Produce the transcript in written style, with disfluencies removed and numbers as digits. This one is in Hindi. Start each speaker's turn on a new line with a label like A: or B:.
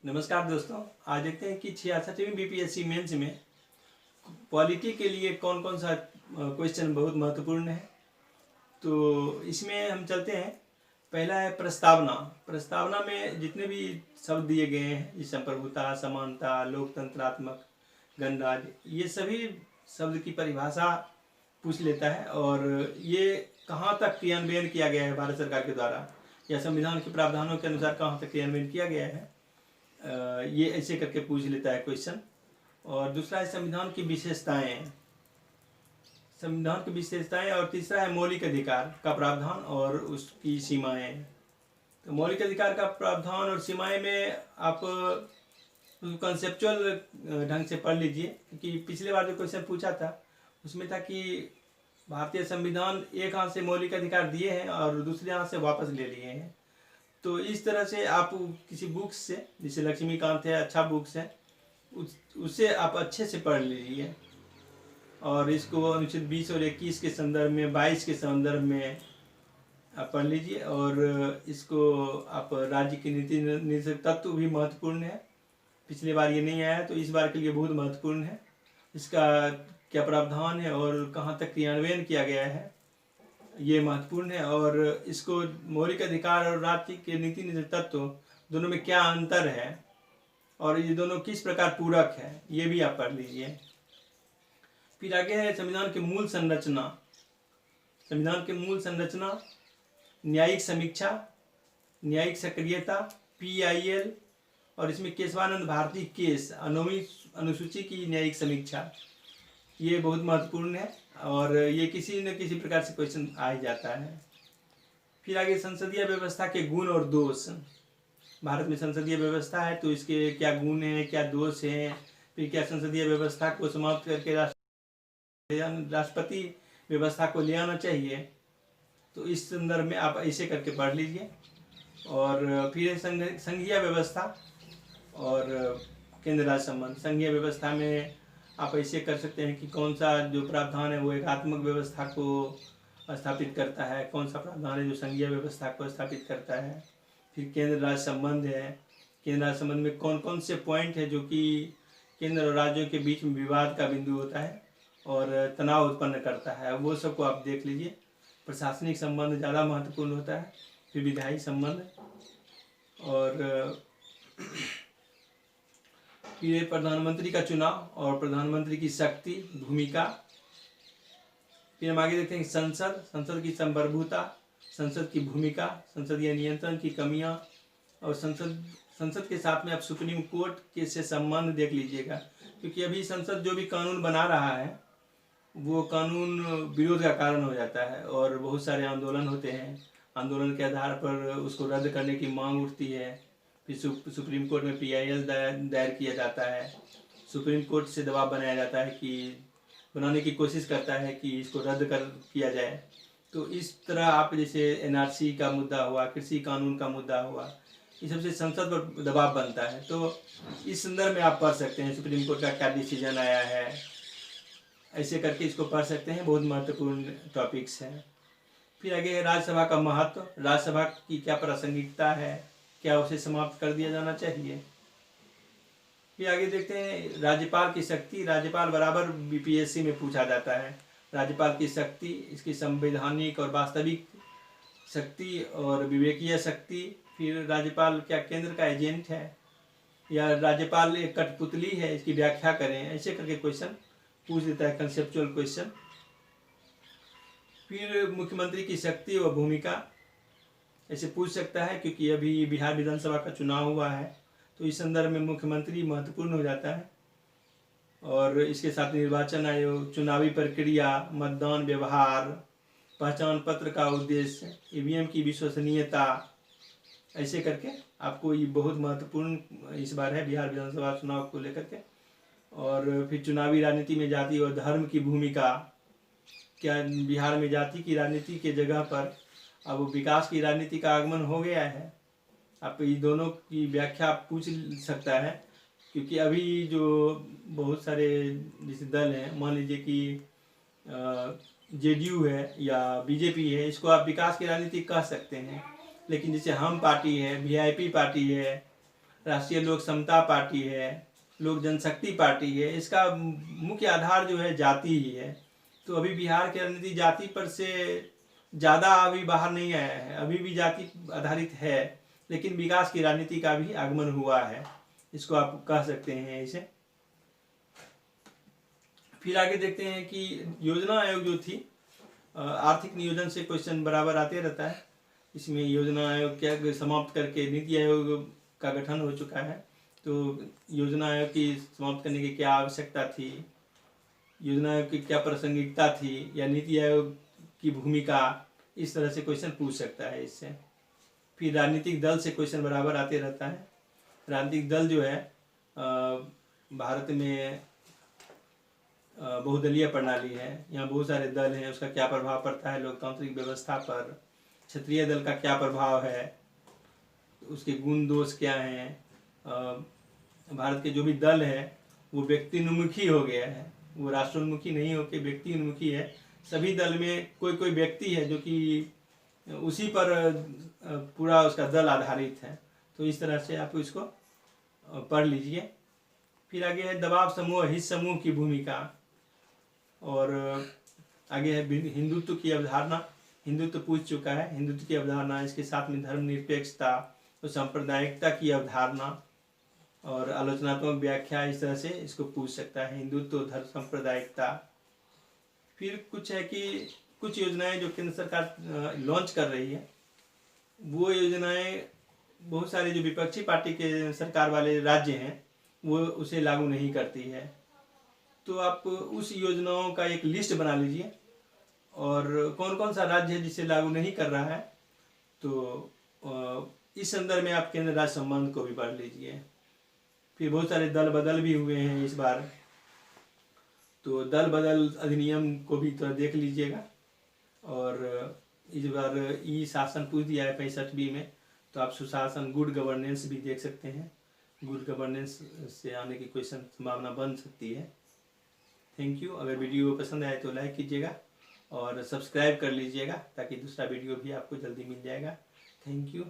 A: नमस्कार दोस्तों, आज देखते हैं कि 66वीं बीपीएससी मेंस में पॉलिटी के लिए कौन कौन सा क्वेश्चन बहुत महत्वपूर्ण है। तो इसमें हम चलते हैं। पहला है प्रस्तावना। प्रस्तावना में जितने भी शब्द दिए गए हैं, जैसे संप्रभुता, समानता, लोकतंत्रात्मक, गणराज, ये सभी शब्द की परिभाषा पूछ लेता है और ये कहाँ तक क्रियान्वयन किया गया है भारत सरकार के द्वारा या संविधान के प्रावधानों के अनुसार कहाँ तक क्रियान्वयन किया गया है, ये ऐसे करके पूछ लेता है क्वेश्चन। और दूसरा है संविधान की विशेषताएं, संविधान की विशेषताएं। और तीसरा है मौलिक अधिकार का प्रावधान और उसकी सीमाएं। तो मौलिक अधिकार का प्रावधान और सीमाएं में आप कॉन्सेप्चुअल ढंग से पढ़ लीजिए, क्योंकि पिछले बार जो क्वेश्चन पूछा था उसमें था कि भारतीय संविधान एक हाथ से मौलिक अधिकार दिए हैं और दूसरे हाथ से वापस ले लिए हैं। तो इस तरह से आप किसी बुक्स से, जैसे लक्ष्मीकांत है, अच्छा बुक्स है, उससे आप अच्छे से पढ़ लीजिए और इसको अनुच्छेद 20 और 21 के संदर्भ में, 22 के संदर्भ में आप पढ़ लीजिए। और इसको आप राज्य की नीति निर्देशक तत्व भी महत्वपूर्ण है, पिछली बार ये नहीं आया तो इस बार के लिए बहुत महत्वपूर्ण है। इसका क्या प्रावधान है और कहाँ तक क्रियान्वयन किया गया है, ये महत्वपूर्ण है। और इसको मौलिक अधिकार और राज्य के नीति निर्देशक तत्व दोनों में क्या अंतर है और ये दोनों किस प्रकार पूरक है, ये भी आप पढ़ लीजिए। फिर आगे है संविधान की मूल संरचना। संविधान की मूल संरचना, न्यायिक समीक्षा, न्यायिक सक्रियता, PIL, और इसमें केशवानंद भारती केस, 9वीं अनुसूची की न्यायिक समीक्षा, ये बहुत महत्वपूर्ण है और ये किसी न किसी प्रकार से क्वेश्चन आ ही जाता है। फिर आगे संसदीय व्यवस्था के गुण और दोष। भारत में संसदीय व्यवस्था है तो इसके क्या गुण हैं, क्या दोष हैं, फिर क्या संसदीय व्यवस्था को समाप्त करके राष्ट्रपति व्यवस्था को ले आना चाहिए। तो इस संदर्भ में आप ऐसे करके पढ़ लीजिए। और फिर संघीय व्यवस्था और केंद्र राज्य संबंध। संघीय व्यवस्था में आप ऐसे कर सकते हैं कि कौन सा जो प्रावधान है वो एकात्मक व्यवस्था को स्थापित करता है, कौन सा प्रावधान है जो संघीय व्यवस्था को स्थापित करता है। फिर केंद्र राज्य संबंध है, केंद्र राज्य संबंध में कौन कौन से पॉइंट है जो कि केंद्र और राज्यों के बीच में विवाद का बिंदु होता है और तनाव उत्पन्न करता है, वो सबको आप देख लीजिए। प्रशासनिक संबंध ज़्यादा महत्वपूर्ण होता है। फिर विधायी संबंध और फिर प्रधानमंत्री का चुनाव और प्रधानमंत्री की शक्ति, भूमिका। फिर हम आगे देखते हैं संसद, संसद की संप्रभुता, संसद की भूमिका, संसदीय नियंत्रण की कमियां और संसद के साथ में आप सुप्रीम कोर्ट के से संबंध देख लीजिएगा, क्योंकि अभी संसद जो भी कानून बना रहा है वो कानून विरोध का कारण हो जाता है और बहुत सारे आंदोलन होते हैं। आंदोलन के आधार पर उसको रद्द करने की मांग उठती है। फिर सुप्रीम कोर्ट में PIL दायर किया जाता है। सुप्रीम कोर्ट से दबाव बनाया जाता है कि बनाने की कोशिश करता है कि इसको रद्द किया जाए। तो इस तरह आप जैसे NRC का मुद्दा हुआ, कृषि कानून का मुद्दा हुआ, इस सबसे संसद पर दबाव बनता है। तो इस संदर्भ में आप पढ़ सकते हैं सुप्रीम कोर्ट का क्या डिसीजन आया है, ऐसे करके इसको पढ़ सकते हैं। बहुत महत्वपूर्ण टॉपिक्स हैं। फिर आगे है राज्यसभा का महत्व, राज्यसभा की क्या प्रासंगिकता है, क्या उसे समाप्त कर दिया जाना चाहिए। फिर आगे देखते हैं राज्यपाल की शक्ति। राज्यपाल बराबर BPSC में पूछा जाता है। राज्यपाल की शक्ति, इसकी संवैधानिक और वास्तविक शक्ति और विवेकीय शक्ति। फिर राज्यपाल क्या केंद्र का एजेंट है या राज्यपाल एक कठपुतली है, इसकी व्याख्या करें, ऐसे करके क्वेश्चन पूछ देता है, कंसेप्चुअल क्वेश्चन। फिर मुख्यमंत्री की शक्ति व भूमिका ऐसे पूछ सकता है, क्योंकि अभी बिहार विधानसभा का चुनाव हुआ है तो इस संदर्भ में मुख्यमंत्री महत्वपूर्ण हो जाता है। और इसके साथ निर्वाचन आयोग, चुनावी प्रक्रिया, मतदान व्यवहार, पहचान पत्र का उद्देश्य, EVM की विश्वसनीयता, ऐसे करके आपको ये बहुत महत्वपूर्ण इस बार है बिहार विधानसभा चुनाव को लेकर के। और फिर चुनावी राजनीति में जाति और धर्म की भूमिका, क्या बिहार में जाति की राजनीति के जगह पर अब विकास की राजनीति का आगमन हो गया है। आप ये दोनों की व्याख्या पूछ सकता है, क्योंकि अभी जो बहुत सारे जैसे दल हैं, मान लीजिए कि JDU है या BJP है, इसको आप विकास की राजनीति कह सकते हैं। लेकिन जैसे हम पार्टी है, VIP पार्टी है, राष्ट्रीय लोक समता पार्टी है, लोक जनशक्ति पार्टी है। इसका मुख्य आधार जो है जाति ही है। तो अभी बिहार की राजनीति जाति पर से ज़्यादा अभी बाहर नहीं आया है, अभी भी जाति आधारित है, लेकिन विकास की राजनीति का भी आगमन हुआ है, इसको आप कह सकते हैं इसे। फिर आगे देखते हैं कि योजना आयोग जो थी, आर्थिक नियोजन से क्वेश्चन बराबर आते रहता है। इसमें योजना आयोग क्या समाप्त करके नीति आयोग का गठन हो चुका है। तो योजना आयोग की समाप्त करने की क्या आवश्यकता थी, योजना आयोग की क्या प्रासंगिकता थी, या नीति आयोग की भूमिका, इस तरह से क्वेश्चन पूछ सकता है इससे। फिर राजनीतिक दल से क्वेश्चन बराबर आते रहता है। राजनीतिक दल जो है भारत में बहुदलीय प्रणाली है, यहाँ बहुत सारे दल हैं, उसका क्या प्रभाव पड़ता है लोकतांत्रिक व्यवस्था पर। क्षेत्रीय दल का क्या प्रभाव है, उसके गुण दोष क्या हैं। भारत के जो भी दल है वो व्यक्तिन्मुखी हो गया है, वो राष्ट्रोन्मुखी नहीं होकर व्यक्ति उन्मुखी है। सभी दल में कोई कोई व्यक्ति है जो कि उसी पर पूरा उसका दल आधारित है। तो इस तरह से आप इसको पढ़ लीजिए। फिर आगे है दबाव समूह, हित समूह की भूमिका, और आगे है हिंदुत्व की अवधारणा। हिंदुत्व पूछ चुका है, हिंदुत्व की अवधारणा, इसके साथ में धर्मनिरपेक्षता और सांप्रदायिकता की अवधारणा और आलोचनात्मक व्याख्या, इस तरह से इसको पूछ सकता है, हिंदुत्व, धर्म, सांप्रदायिकता। फिर कुछ है कि कुछ योजनाएं जो केंद्र सरकार लॉन्च कर रही है, वो योजनाएं बहुत सारे जो विपक्षी पार्टी के सरकार वाले राज्य हैं वो उसे लागू नहीं करती है। तो आप उस योजनाओं का एक लिस्ट बना लीजिए और कौन कौन सा राज्य है जिसे लागू नहीं कर रहा है। तो इस संदर्भ में आप केंद्र राज्य संबंध को भी पढ़ लीजिए। फिर बहुत सारे दल बदल भी हुए हैं इस बार, तो दल बदल अधिनियम को भी थोड़ा देख लीजिएगा। और इस बार ई शासन पूछ दिया है 65B में, तो आप सुशासन, गुड गवर्नेंस भी देख सकते हैं। गुड गवर्नेंस से आने की क्वेश्चन संभावना बन सकती है। Thank you. अगर वीडियो पसंद आए तो लाइक कीजिएगा और सब्सक्राइब कर लीजिएगा ताकि दूसरा वीडियो भी आपको जल्दी मिल जाएगा। Thank you.